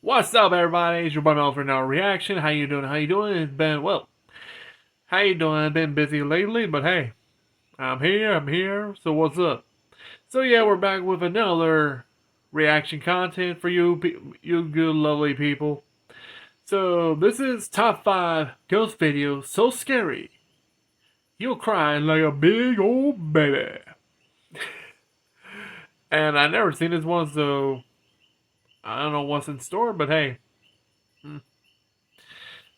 What's up, everybody? It's your boy Mel for another reaction. How you doing? How you doing? It's been how you doing? I've been busy lately, but hey, I'm here. I'm here. So what's up? So yeah, we're back with another reaction content for you, you good, lovely people. So this is top 5 ghost videos so scary you'll cry like a big old baby. And I never seen this one, so I don't know what's in store. But hey.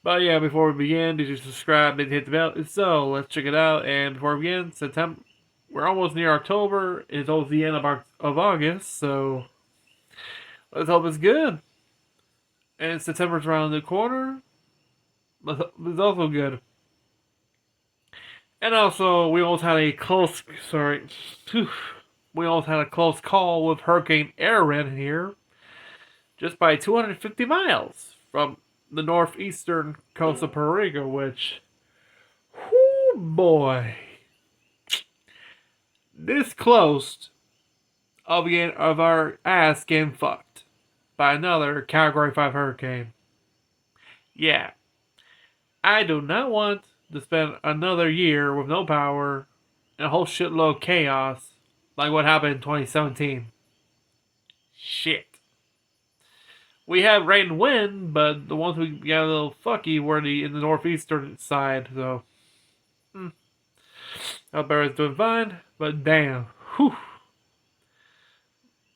But yeah, before we begin, did you subscribe? Did you hit the bell? If so, let's check it out. And before we begin, September, we're almost near October. It's almost the end of August, so let's hope it's good. And September's around the corner. It's also good. And also, we almost had a close. Sorry, we almost had a close call with Hurricane Erin here, just by 250 miles from the northeastern coast of Puerto Rico, which, whoo boy, this close of our ass getting fucked by another Category 5 hurricane. Yeah, I do not want to spend another year with no power and a whole shitload of chaos like what happened in 2017. Shit. We have rain and wind, but the ones we got a little fucky were in the northeastern side, so. I hope everyone's doing fine, but damn. Whew.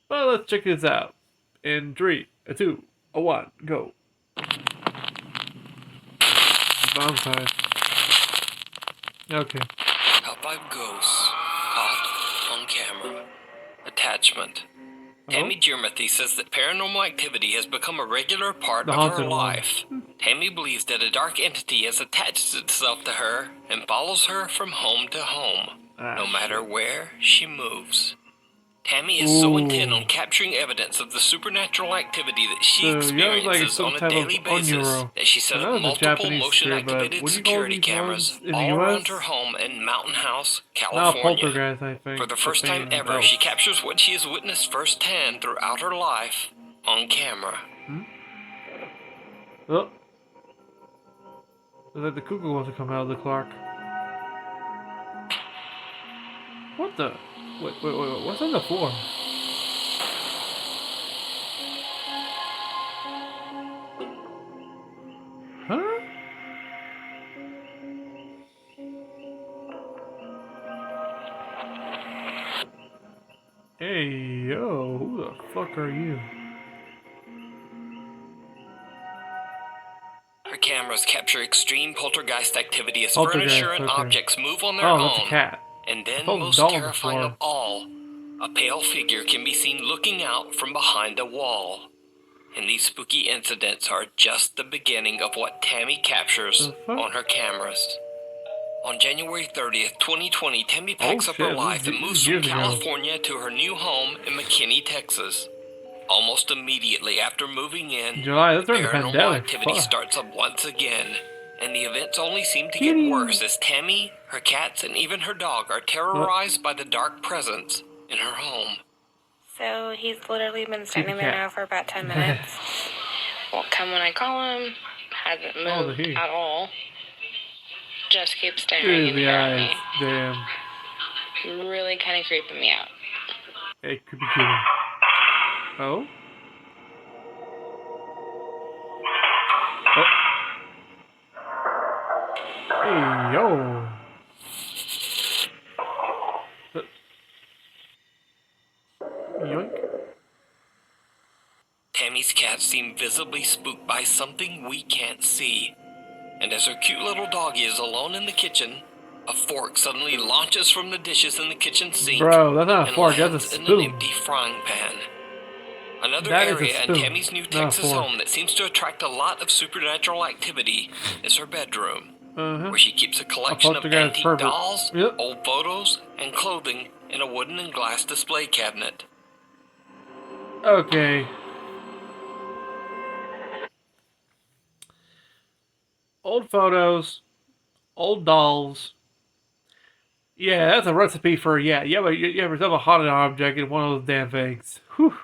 Well, let's check this out. In 3, a 2, a 1, go. Bonfire. Okay. Top 5 ghosts caught on camera. Attachment. Tammy Jermathy says that paranormal activity has become a regular part of her life. Tammy believes that a dark entity has attached itself to her and follows her from home to home, no matter where she moves. Tammy is so intent on capturing evidence of the supernatural activity that she experiences on a daily basis that she set up multiple motion-activated security cameras all around her home in Mountain House, California. For the first time ever, she captures what she has witnessed firsthand throughout her life on camera. Oh. Looks like the cuckoo wants to come out of the clock. What the? Wait, what's on the floor? Huh? Hey, yo, who the fuck are you? Her cameras capture extreme poltergeist activity as furniture and objects move on their own. That's a cat. And then, most terrifying of all, a pale figure can be seen looking out from behind a wall. And these spooky incidents are just the beginning of what Tammy captures on her cameras. On January 30th, 2020, Tammy packs up her life and moves from California to her new home in McKinney, Texas. Almost immediately after moving in, paranormal activity starts up once again. And the events only seem to get worse as Tammy, her cats, and even her dog are terrorized by the dark presence in her home. So he's literally been standing there now for about 10 minutes. Won't come when I call him. Hasn't moved at all. Just keeps staring at me. Damn. Really kind of creeping me out. Hey, creepy kitty. Oh? Hey, yo. Yoink. Tammy's cats seem visibly spooked by something we can't see. And as her cute little doggy is alone in the kitchen, a fork suddenly launches from the dishes in the kitchen sink. Bro, that's not a fork, that's a spoon. In an empty frying pan. Another area in Tammy's new Texas home that seems to attract a lot of supernatural activity is her bedroom, where she keeps a collection of antique dolls, old photos, and clothing in a wooden and glass display cabinet. Okay. Old photos, old dolls. Yeah, that's a recipe for, you have a haunted object in one of those damn things. Whew.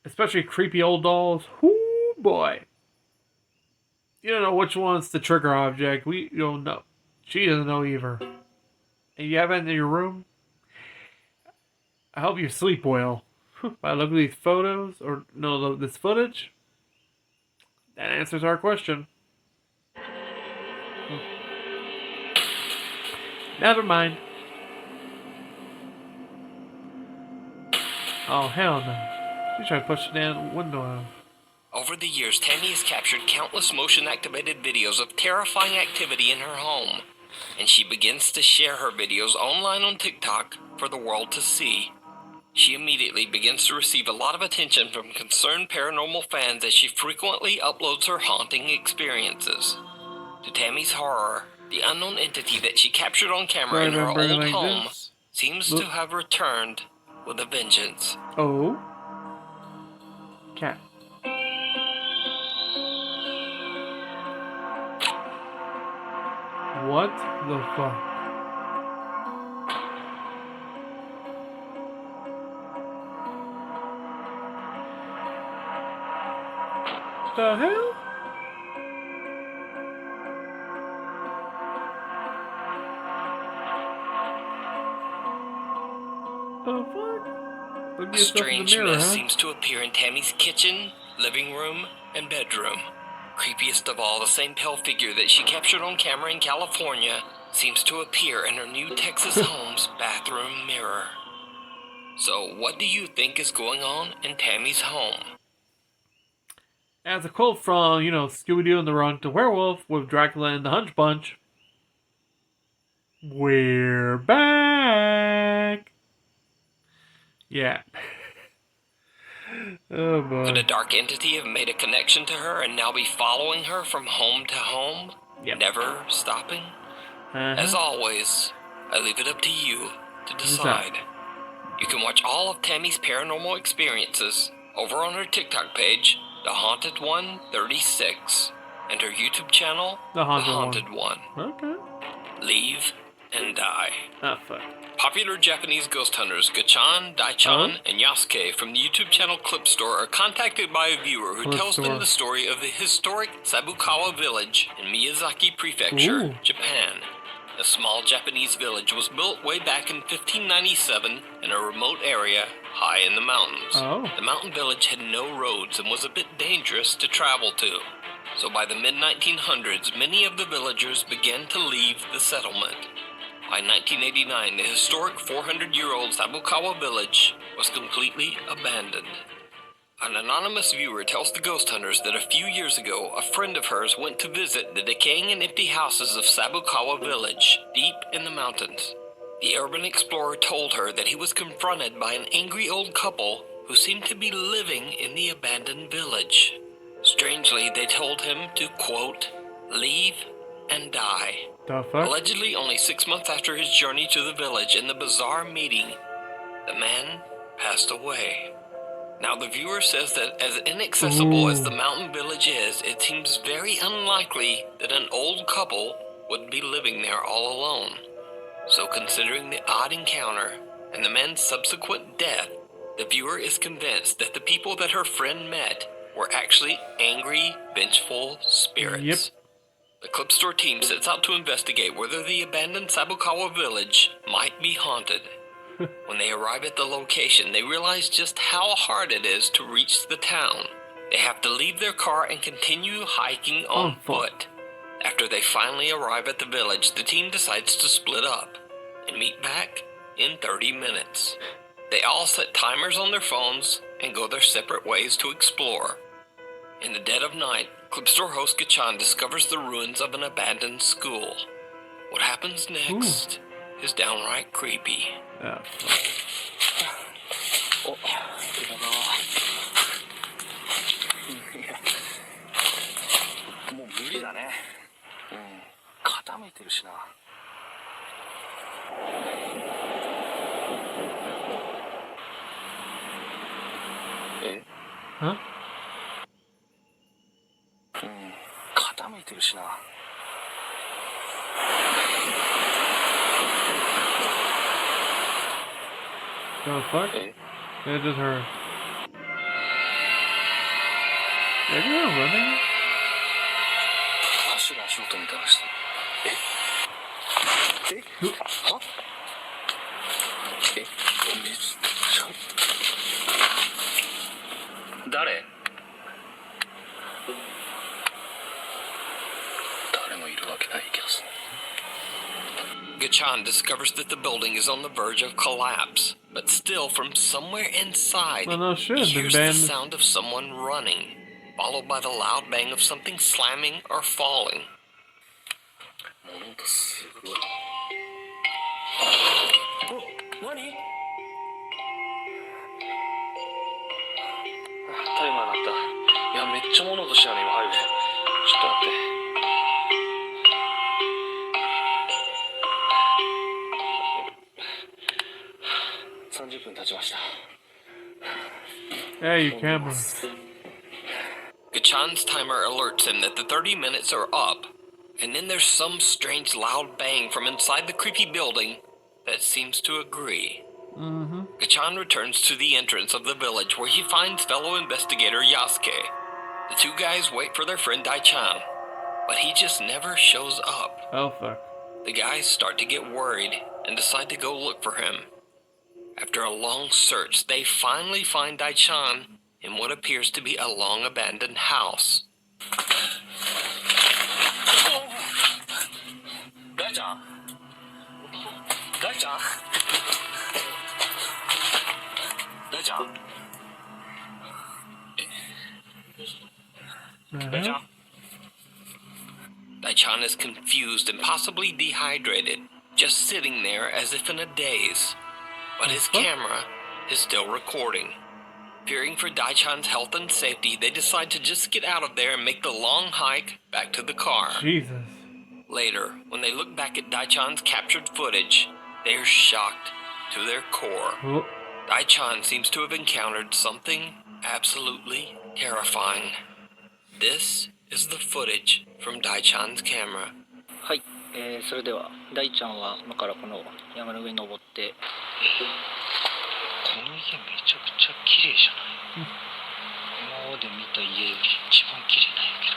Especially creepy old dolls. Whoo, boy. You don't know which one's the trigger object. We don't know. She doesn't know either. And you have it in your room? I hope you sleep well. By looking at these photos, or no, this footage, that answers our question. Never mind. Oh, hell no. She's trying to push the damn window out. Over the years, Tammy has captured countless motion-activated videos of terrifying activity in her home, and she begins to share her videos online on TikTok for the world to see. She immediately begins to receive a lot of attention from concerned paranormal fans as she frequently uploads her haunting experiences. To Tammy's horror, the unknown entity that she captured on camera in her old home seems to have returned with a vengeance. Oh? Cat. What the fuck? The hell? The fuck? A strange mess seems to appear in Tammy's kitchen, living room, and bedroom. Creepiest of all, the same pale figure that she captured on camera in California seems to appear in her new Texas home's bathroom mirror. So, what do you think is going on in Tammy's home? As a quote from, Scooby-Doo and the Run to Werewolf with Dracula and the Hunch Bunch, we're back. Yeah. Oh boy. Could a dark entity have made a connection to her and now be following her from home to home? Yep. Never stopping? As always, I leave it up to you to decide. You can watch all of Tammy's paranormal experiences over on her TikTok page, The Haunted One 36, and her YouTube channel, The Haunted One. Okay. Leave and die. Oh, fuck. Popular Japanese ghost hunters Gachan, Daichan, and Yasuke from the YouTube channel Clip Store are contacted by a viewer who tells them the story of the historic Sabukawa village in Miyazaki Prefecture, Japan. The small Japanese village was built way back in 1597 in a remote area high in the mountains. The mountain village had no roads and was a bit dangerous to travel to. So by the mid-1900s, many of the villagers began to leave the settlement. By 1989, the historic 400-year-old Sabukawa village was completely abandoned. An anonymous viewer tells the ghost hunters that a few years ago, a friend of hers went to visit the decaying and empty houses of Sabukawa village, deep in the mountains. The urban explorer told her that he was confronted by an angry old couple who seemed to be living in the abandoned village. Strangely, they told him to, quote, leave and die. The fuck? Allegedly, only 6 months after his journey to the village and the bizarre meeting, the man passed away. Now, the viewer says that as inaccessible as the mountain village is, it seems very unlikely that an old couple would be living there all alone. So, considering the odd encounter and the man's subsequent death, the viewer is convinced that the people that her friend met were actually angry, vengeful spirits. Yep. The Clip Store team sets out to investigate whether the abandoned Sabukawa village might be haunted. When they arrive at the location, they realize just how hard it is to reach the town. They have to leave their car and continue hiking on foot. After they finally arrive at the village, the team decides to split up and meet back in 30 minutes. They all set timers on their phones and go their separate ways to explore. In the dead of night, Clip Store host Gachan discovers the ruins of an abandoned school. What happens next is downright creepy. Yeah. もう無理だね。傾いてるしな。え？Huh? 傾いてるしな。The fuck? It just her. Everyone running? 走る足音みたいなして。はめっちゃ誰もいるわけない気がする。Gachan discovers that the building is on the verge of collapse, but still from somewhere inside, he hears the sound of someone running, followed by the loud bang of something slamming or falling. 物音すごい。何？タイマー鳴った。いや、めっちゃ物音したよね、今入る。ちょっと待って。30分経ちました。Hey, your camera. Gachan's timer alerts him that the 30 minutes are up, and then there's some strange loud bang from inside the creepy building that seems to agree. Gachan returns to the entrance of the village where he finds fellow investigator Yasuke. The two guys wait for their friend Daichan, but he just never shows up. Oh, fuck. The guys start to get worried and decide to go look for him. After a long search, they finally find Daichan in what appears to be a long-abandoned house. Daichan? Daichan? Daichan? Daichan? Daichan is confused and possibly dehydrated, just sitting there as if in a daze. But his camera is still recording. Fearing for Daichan's health and safety, they decide to just get out of there and make the long hike back to the car. Jesus. Later, when they look back at Daichan's captured footage, they are shocked to their core. Oh. Daichan seems to have encountered something absolutely terrifying. This is the footage from Daichan's camera. はい、それでは大ちゃんは今からこの山の上に登って、この家めちゃくちゃ綺麗じゃない？今まで見た家より一番綺麗なんやけ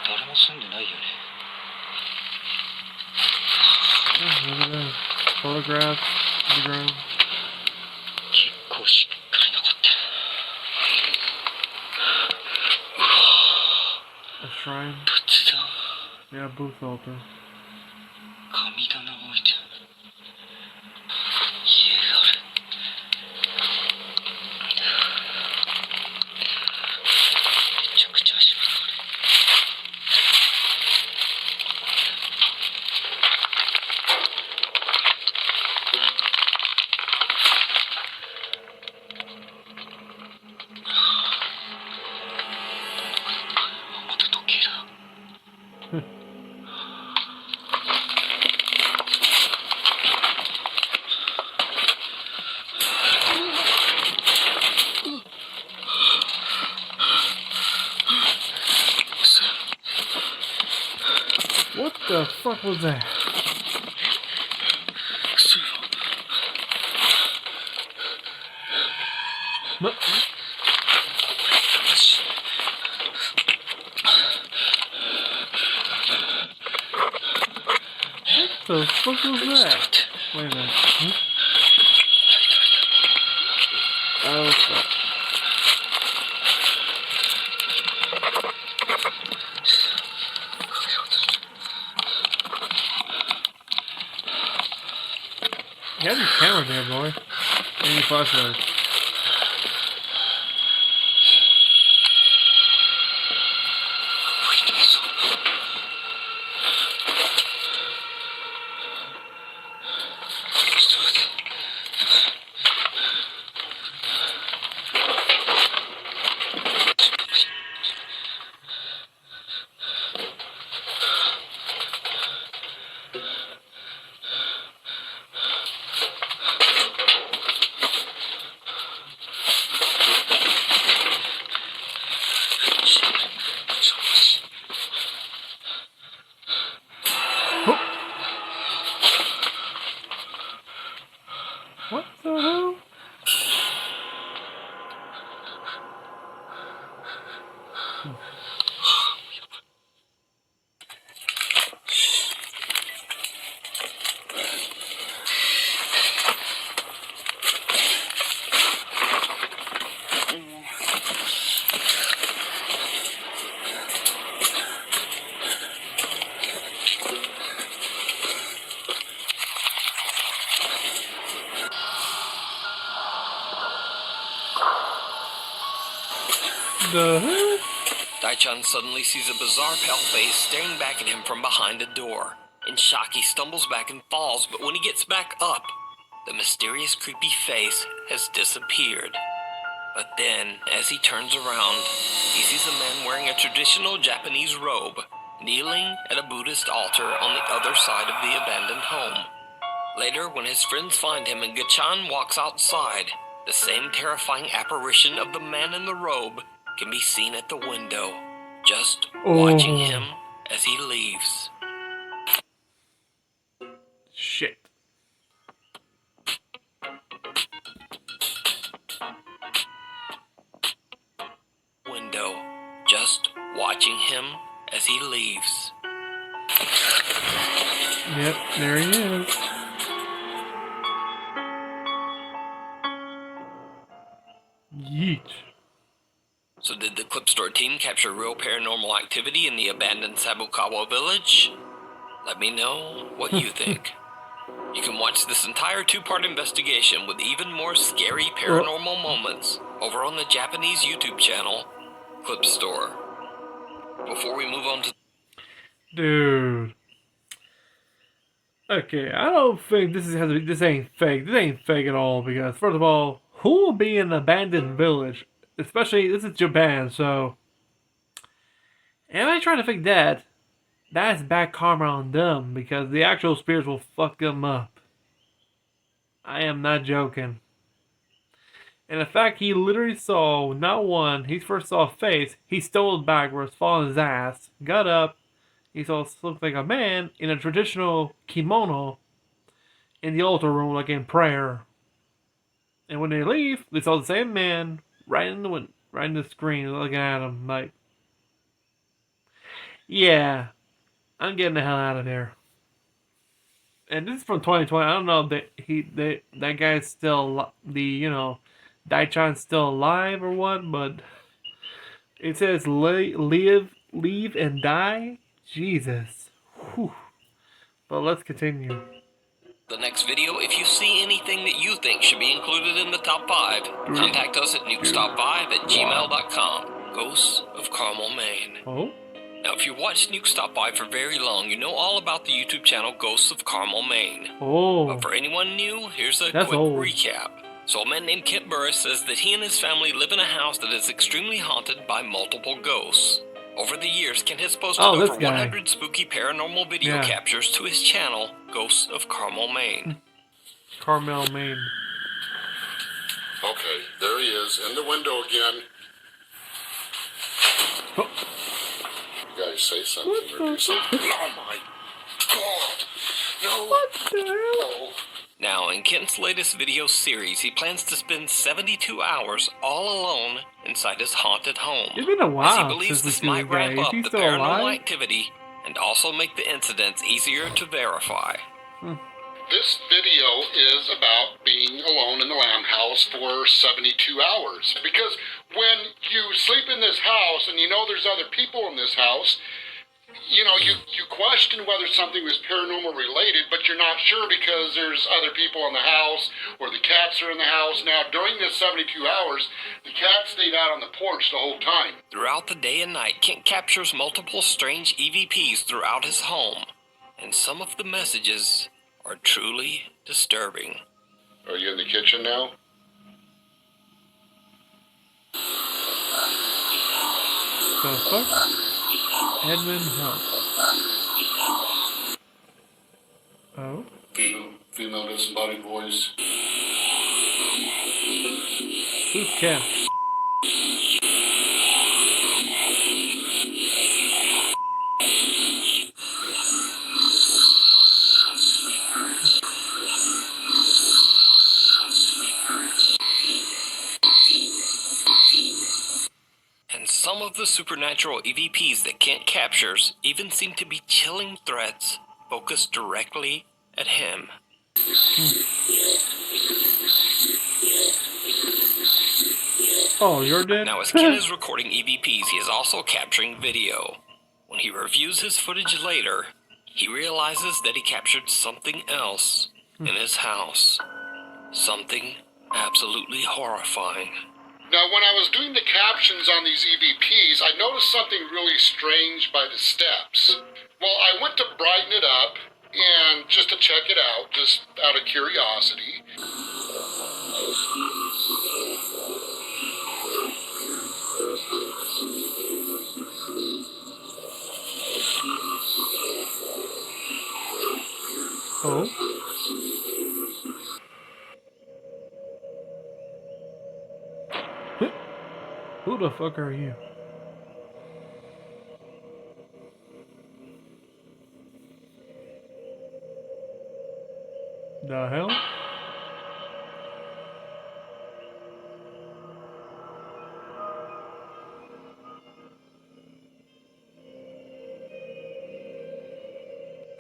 ど、誰も住んでないよね。Photographs on the ground. 結構しっかり残ってる。 A shrine. 仏壇。 Yeah, booth altar. 神棚置いてある。家がある。めちゃくちゃ足場がある。また時計だ。What the fuck was that? No. What the fuck was that? Wait a minute. Huh? Oh fuck. You have your camera there, boy. And your flashlight. What the hell? The hell? Daichan suddenly sees a bizarre pale face staring back at him from behind a door. In shock, he stumbles back and falls, but when he gets back up, the mysterious creepy face has disappeared. But then, as he turns around, he sees a man wearing a traditional Japanese robe, kneeling at a Buddhist altar on the other side of the abandoned home. Later, when his friends find him and Gachan walks outside, the same terrifying apparition of the man in the robe can be seen at the window, just watching him as he leaves. Shit. Window, just watching him as he leaves. Yep, there he is. Yeet. So did the Clip Store team capture real paranormal activity in the abandoned Sabukawa village? Let me know what you think. You can watch this entire two-part investigation with even more scary paranormal moments over on the Japanese YouTube channel, Clip Store. Before we move on to... Dude. Okay, I don't think this ain't fake. This ain't fake at all, because first of all, who will be in an abandoned village? Especially, this is Japan, so... Am I trying to fake that? That's bad karma on them, because the actual spirits will fuck them up. I am not joking. And the fact he literally saw, not one, he first saw a face, he stumbled backwards, fell on his ass, got up, he saw looked like a man in a traditional kimono in the altar room, like in prayer. And when they leave, they saw the same man right in the screen, looking at him like, yeah, I'm getting the hell out of there. And this is from 2020. I don't know if that guy's still Daichan's still alive or what, but it says leave and die. Jesus. Whew. But let's continue. The next video, if you see anything that you think should be included in the top 5, contact us at nukestop5@gmail.com. Ghosts of Carmel, Maine. Oh? Now, if you watched Nuke Stop By for very long, you know all about the YouTube channel Ghosts of Carmel, Maine. Oh. But for anyone new, here's a quick recap. So a man named Kent Burris says that he and his family live in a house that is extremely haunted by multiple ghosts. Over the years, Kent has posted over 100 spooky paranormal video captures to his channel, Ghosts of Carmel, Maine. Carmel, Maine. Okay, there he is, in the window again. Oh. You guys say something or do something. Oh my God! No! What the hell? Now, in Kent's latest video series, he plans to spend 72 hours all alone inside his haunted home. It's been a while as he believes this might ramp up the paranormal activity and also make the incidents easier to verify. This video is about being alone in the Lamb house for 72 hours. Because when you sleep in this house and you know there's other people in this house, you know, you question whether something was paranormal related, but you're not sure because there's other people in the house or the cats are in the house. Now, during this 72 hours, the cat stayed out on the porch the whole time. Throughout the day and night, Kent captures multiple strange EVPs throughout his home, and some of the messages are truly disturbing. Are you in the kitchen now? The fuck? Edmund House. Oh? Female disembodied voice. Who cares? Some of the supernatural EVPs that Kent captures even seem to be chilling threats focused directly at him. Oh, you're dead? Now, as Kent is recording EVPs, he is also capturing video. When he reviews his footage later, he realizes that he captured something else in his house. Something absolutely horrifying. Now, when I was doing the captions on these EVPs, I noticed something really strange by the steps. Well, I went to brighten it up, and just to check it out, just out of curiosity. Oh. Who the fuck are you? The hell?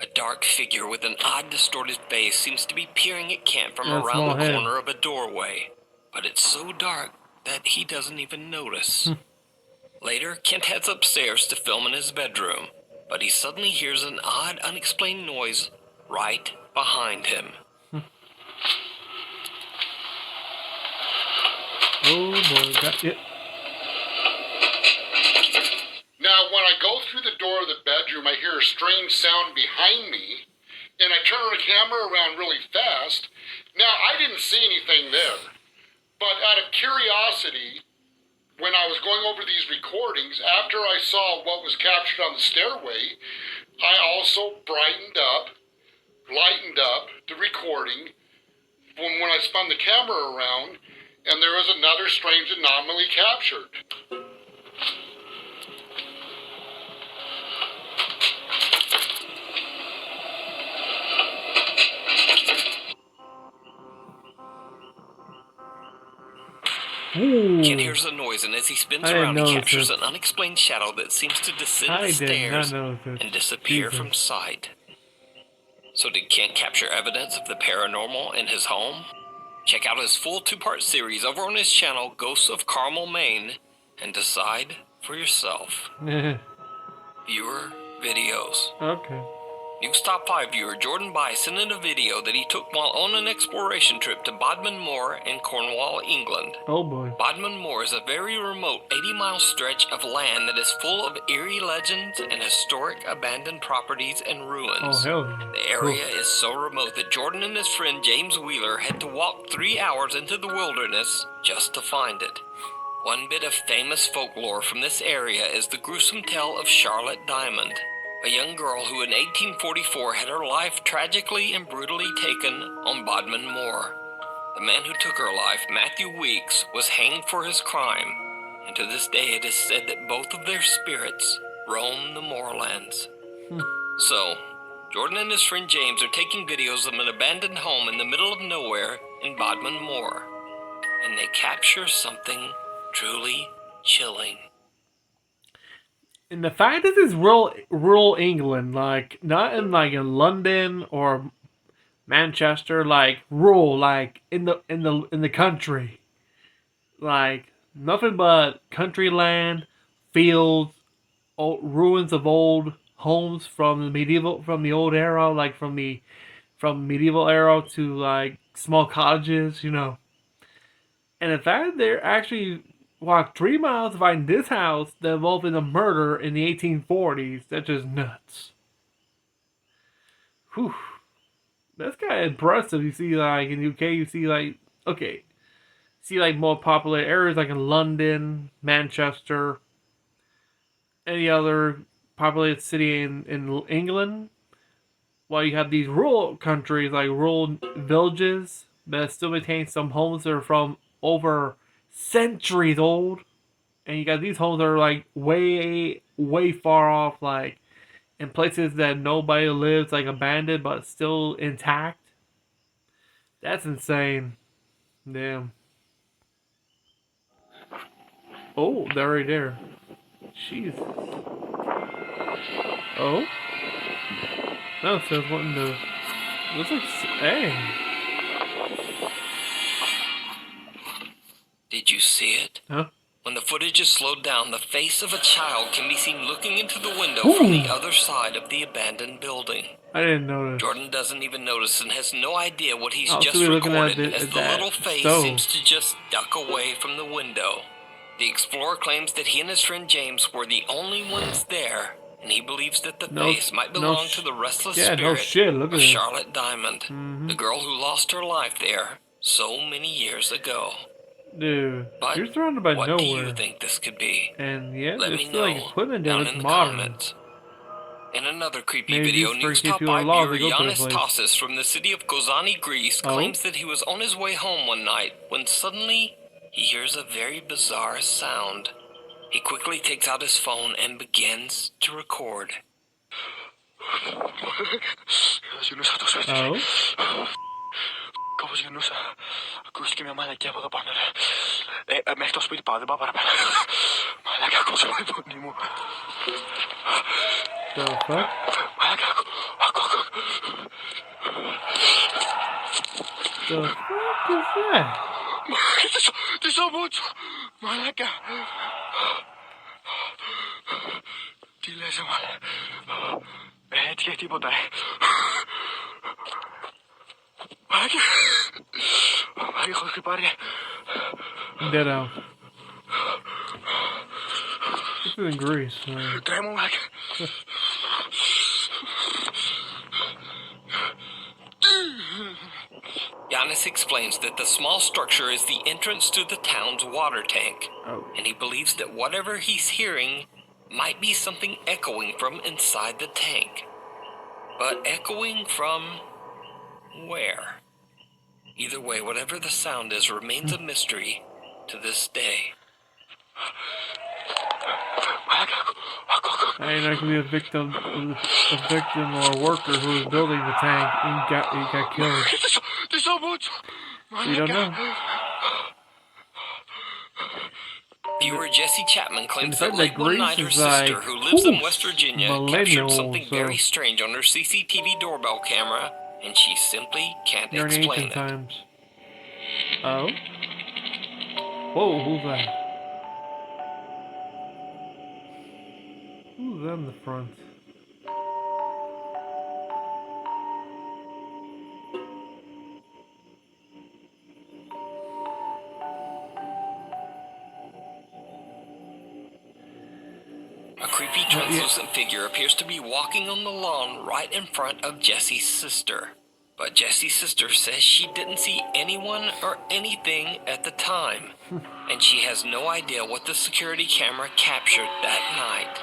A dark figure with an odd distorted face seems to be peering at Kent from Yeah, around the head. corner of a doorway, but it's so dark that he doesn't even notice. Later, Kent heads upstairs to film in his bedroom, but he suddenly hears an odd, unexplained noise right behind him. Oh boy, got it. Now, when I go through the door of the bedroom, I hear a strange sound behind me, and I turn the camera around really fast. Now, I didn't see anything there, but out of curiosity, when I was going over these recordings, after I saw what was captured on the stairway, I also lightened up the recording when I spun the camera around, and there was another strange anomaly captured. Kent hears a noise, and as he spins around, he captures an unexplained shadow that seems to descend the stairs and disappear from sight. So did Kent capture evidence of the paranormal in his home? Check out his full 2-part series over on his channel, Ghosts of Carmel, Maine, and decide for yourself. Viewer videos. Okay. News Top 5 viewer Jordan Bai sent in a video that he took while on an exploration trip to Bodmin Moor in Cornwall, England. Oh boy. Bodmin Moor is a very remote 80-mile stretch of land that is full of eerie legends and historic abandoned properties and ruins. Oh hell yeah. The area is so remote that Jordan and his friend James Wheeler had to walk 3 hours into the wilderness just to find it. One bit of famous folklore from this area is the gruesome tale of Charlotte Diamond, a young girl who in 1844 had her life tragically and brutally taken on Bodmin Moor. The man who took her life, Matthew Weeks, was hanged for his crime, and to this day it is said that both of their spirits roam the moorlands. So, Jordan and his friend James are taking videos of an abandoned home in the middle of nowhere in Bodmin Moor, and they capture something truly chilling. And the fact that this is rural England, like not in in London or Manchester, like rural, like in the country, like nothing but country land, fields, ruins of old homes from the old era, like from medieval era to like small cottages, you know. And the fact that they're actually walked 3 miles to find this house that involved in a murder in the 1840s. That's just nuts. Whew. That's kind of impressive. You see, like, in the UK, you see, like, okay. See, like, more popular areas, like in London, Manchester, any other populated city in England. While you have these rural countries, like rural villages, that still maintain some homes that are from over centuries old, and you got these homes that are like way far off, like in places that nobody lives, like abandoned but still intact. That's insane. Damn. Oh, they're right there. Jesus. Oh, no, so it's wanting to. Looks like, hey. Did you see it? Huh? When the footage is slowed down, the face of a child can be seen looking into the window from the other side of the abandoned building. I didn't notice. Jordan doesn't even notice and has no idea what he's just recorded, as the little face seems to just duck away from the window. The explorer claims that he and his friend James were the only ones there, and he believes that the face might belong to the restless spirit of Charlotte Diamond, the girl who lost her life there so many years ago. Dude, but you're surrounded by nowhere. What do you think this could be? And yeah, let there's me still know like equipment down down in the modern. comments. In another creepy Maybe video, News Top 5 viewer Yanis Tassis from the city of Kozani, Greece, claims that he was on his way home one night when suddenly he hears a very bizarre sound. He quickly takes out his phone and begins to record. The fuck? The fuck is that? Ditto. This is in Greece. Yanis explains that the small structure is the entrance to the town's water tank, and he believes that whatever he's hearing might be something echoing from inside the tank. But echoing from where? Either way, whatever the sound is remains a mystery to this day. Hey, that could be a victim or a worker who was building the tank and got killed. We don't know. Viewer Jesse Chapman claims that late one night her sister, who lives in West Virginia, captured something very strange on her CCTV doorbell camera, and she simply can't explain it. Times. Oh? Whoa, who's that? Who's that in the front? A creepy translucent figure appears to be walking on the lawn right in front of Jesse's sister. But Jesse's sister says she didn't see anyone or anything at the time. And she has no idea what the security camera captured that night.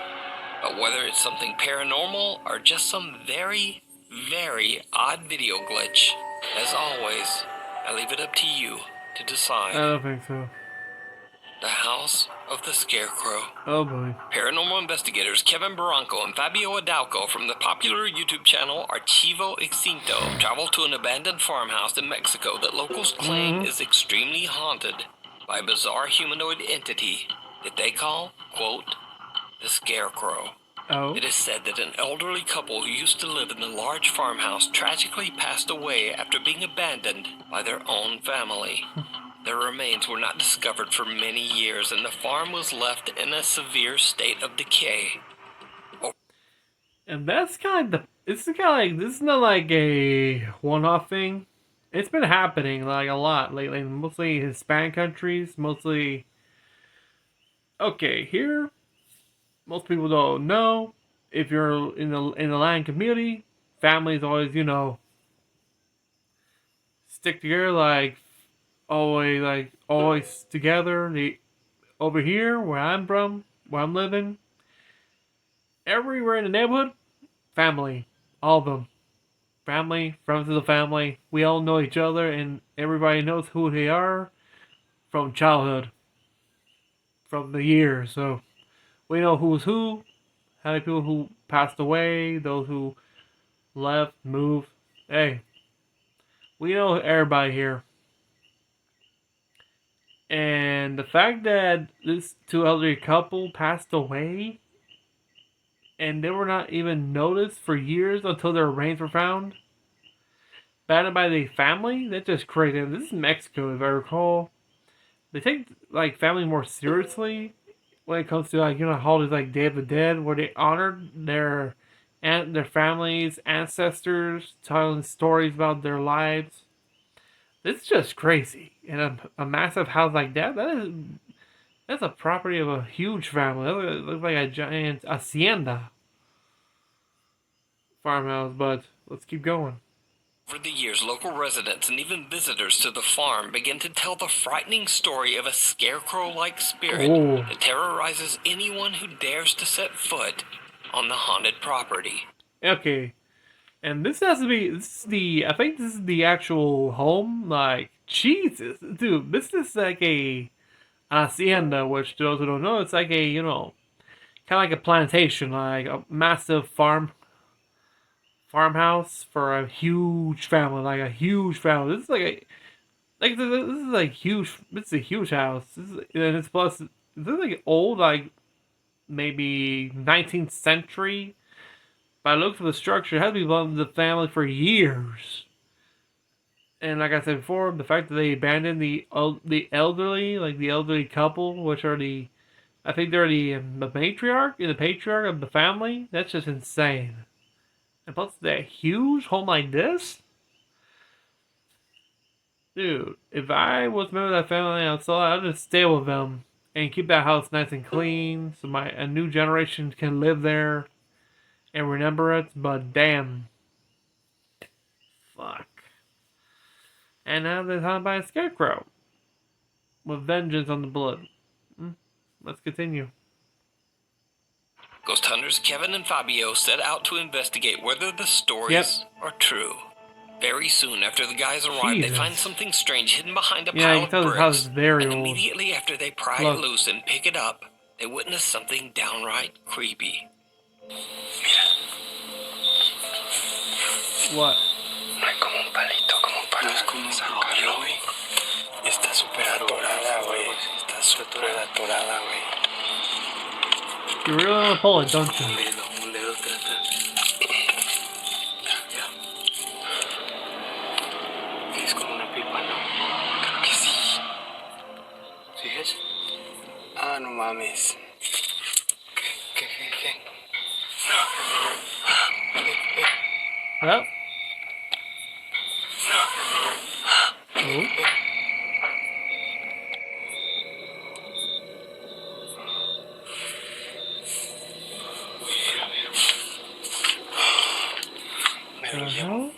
But whether it's something paranormal or just some very, very odd video glitch, as always, I leave it up to you to decide. I don't think so. The House of the Scarecrow. Oh boy. Paranormal investigators Kevin Barranco and Fabio Adalco from the popular YouTube channel Archivo Extinto travel to an abandoned farmhouse in Mexico that locals claim is extremely haunted by a bizarre humanoid entity that they call, quote, the Scarecrow. Oh. It is said that an elderly couple who used to live in the large farmhouse tragically passed away after being abandoned by their own family. Their remains were not discovered for many years, and the farm was left in a severe state of decay. And that's kind of this is not like a one-off thing. It's been happening like a lot lately, mostly Hispanic countries, mostly. Okay, here, most people don't know. If you're in the Latin community, families always, stick together always together. Over here, where I'm from, where I'm living, everywhere in the neighborhood, family, all of them, family, friends of the family. We all know each other, and everybody knows who they are from childhood, from the years. So we know who's who, how many people who passed away, those who left, moved. Hey, we know everybody here. And the fact that this two elderly couple passed away and they were not even noticed for years until their remains were found, abandoned by the family, that's just crazy. And this is Mexico, if I recall. they take like family more seriously when it comes to like holidays like Day of the Dead, where they honored their families, ancestors, telling stories about their lives. It's just crazy. And a massive house like that's a property of a huge family. It looks like a giant hacienda farmhouse. But let's keep going. Over the years, local residents and even visitors to the farm begin to tell the frightening story of a scarecrow-like spirit that terrorizes anyone who dares to set foot on the haunted property. Okay, and this has to be, I think this is the actual home. Like, Jesus, dude, this is like a hacienda, which to those who don't know, it's like a, kind of like a plantation, like a massive farmhouse for a huge family, like a huge family. This is this is like huge. It's a huge house. And it's plus. This is like old, like maybe 19th century. By the looks of the structure, it has been belonging to the family for years. And like I said before, the fact that they abandoned the elderly, like the elderly couple, which are I think they're the matriarch and the patriarch of the family. That's just insane. And plus, that huge home like this? Dude, if I was a member of that family and I saw it, I'd just stay with them and keep that house nice and clean so a new generation can live there and remember it. But damn. Fuck. And now they're haunted by a scarecrow with vengeance on the blood. Let's continue. Ghost hunters Kevin and Fabio set out to investigate whether the stories are true. Very soon after the guys arrive, they find something strange hidden behind a pile of bricks. And immediately after they pry it loose and pick it up, they witness something downright creepy. What? No hay como un palito como para sacarlo, güey. Está súper atorada, güey. Está súper atorada, güey. You really want to pull it, don't you? Un dedo trata. Ya. Es como una pipa, ¿no? Creo que sí. ¿Sigues? Ah, no mames. ¿Qué? Well. Oh. Cuidado.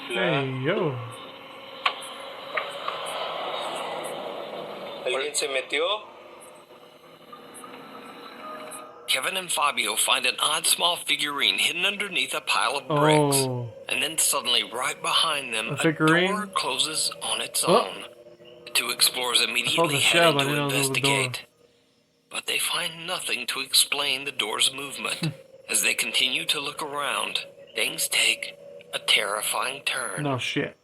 Hey, yo. ¿Alguien se metió? Kevin and Fabio find an odd small figurine hidden underneath a pile of bricks. And then suddenly, right behind them, a door closes on its own. The two explorers immediately head to investigate. But they find nothing to explain the door's movement. As they continue to look around, things take a terrifying turn. No shit.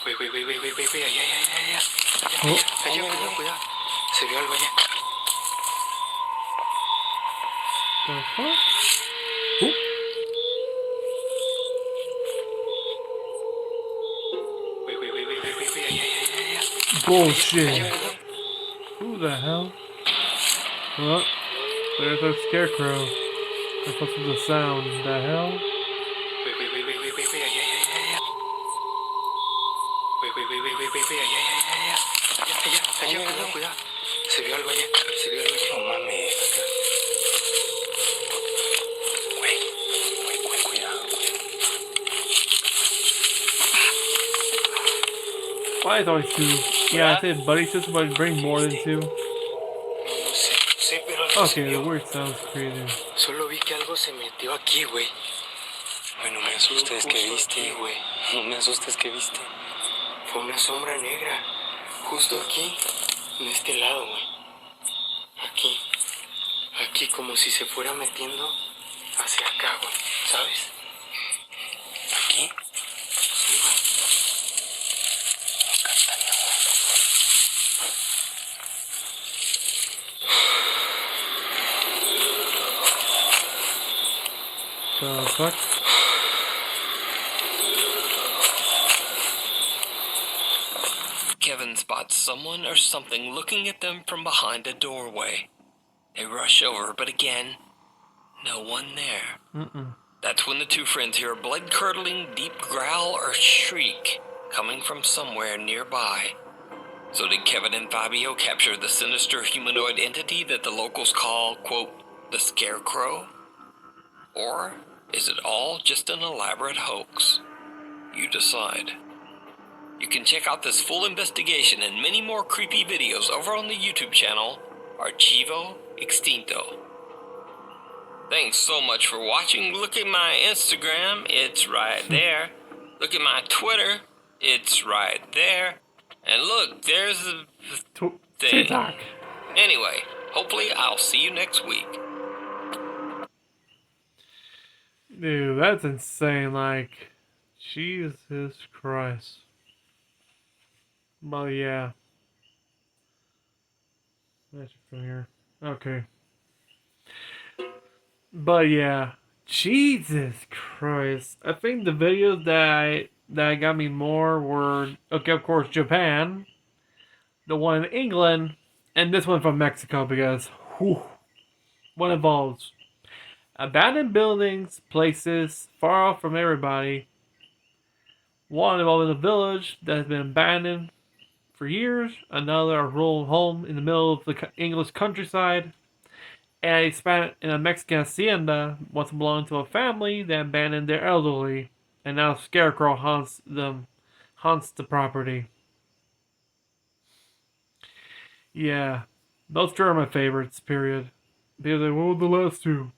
Wait, allá. Cuidado. Se vio algo allá. The fuck? Oop. Wait, allá. Bullshit. Who the hell? Oh, there's a scarecrow. That's what's the sound. The hell? Wait, allá. Wait, allá. Cuidado. Se vio algo allá. No mames. Güey, cuidado. Why is always two? Yeah, I said buddy system, but bring more than two. No sé, pero okay, the word sounds creative. Solo vi que algo se metió aquí, güey. Bueno, me asustes que viste, güey. No me asustes que viste. Fue una sombra negra. Justo aquí. En este lado, güey. Aquí como si se fuera metiendo hacia acá, güey. ¿Sabes? ¿Aquí? Sí, güey. No capta nada. The fuck? Kevin spots someone or something looking at them from behind a doorway. They rush over, but again, no one there. That's when the two friends hear a blood-curdling, deep growl or shriek coming from somewhere nearby. So did Kevin and Fabio capture the sinister humanoid entity that the locals call, quote, the Scarecrow? Or is it all just an elaborate hoax? You decide. You can check out this full investigation and many more creepy videos over on the YouTube channel, Archivo Extinto. Thanks so much for watching. Look at my Instagram, it's right there. Look at my Twitter, it's right there. And look, there's the thing. TikTok. Anyway, hopefully I'll see you next week. Dude, that's insane. Like, Jesus Christ. Well, yeah. That's from here. Okay. But yeah, Jesus Christ. I think the videos that got me more were, okay, of course, Japan, the one in England, and this one from Mexico because, whew, one involves abandoned buildings, places far off from everybody. One involving a village that has been abandoned for years. Another a rural home in the middle of the English countryside. And a Mexican hacienda once belonged to a family that abandoned their elderly, and now Scarecrow haunts the property. Yeah, those two are my favorites. Period. Because what were the last two?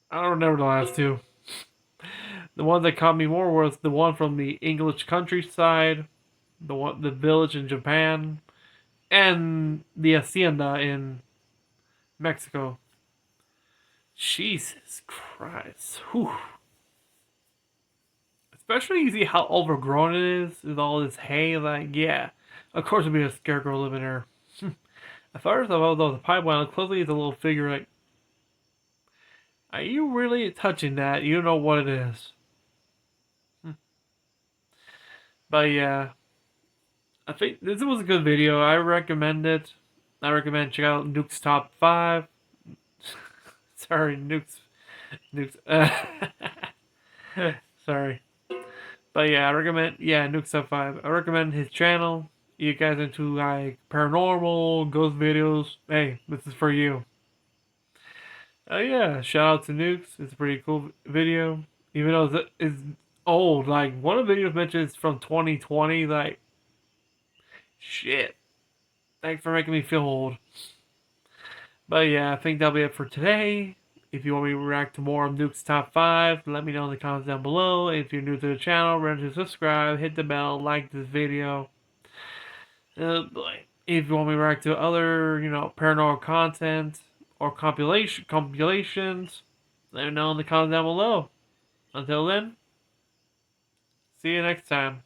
I don't remember the last two. The one that caught me more was the one from the English countryside, the village in Japan, and the hacienda in Mexico. Jesus Christ. Whew. Especially you see how overgrown it is with all this hay. Like, yeah, of course it'd be a scarecrow living there. At first I thought the pipeline looked closely at the little figure like, are you really touching that? You know what it is. But yeah, I think this was a good video. I recommend it. I recommend check out Nuke's Top 5. Sorry, Nuke's. Sorry. But yeah, I recommend, Nuke's Top 5. I recommend his channel. You guys into like paranormal, ghost videos. Hey, this is for you. Yeah, shout out to Nukes. It's a pretty cool video. Even though it's old. Like, one of the videos mentioned is from 2020. Like, shit. Thanks for making me feel old. But yeah, I think that'll be it for today. If you want me to react to more of Nuke's Top 5, let me know in the comments down below. If you're new to the channel, remember to subscribe, hit the bell, like this video. If you want me to react to other, paranormal content or compilations, let me know in the comments down below. Until then, see you next time.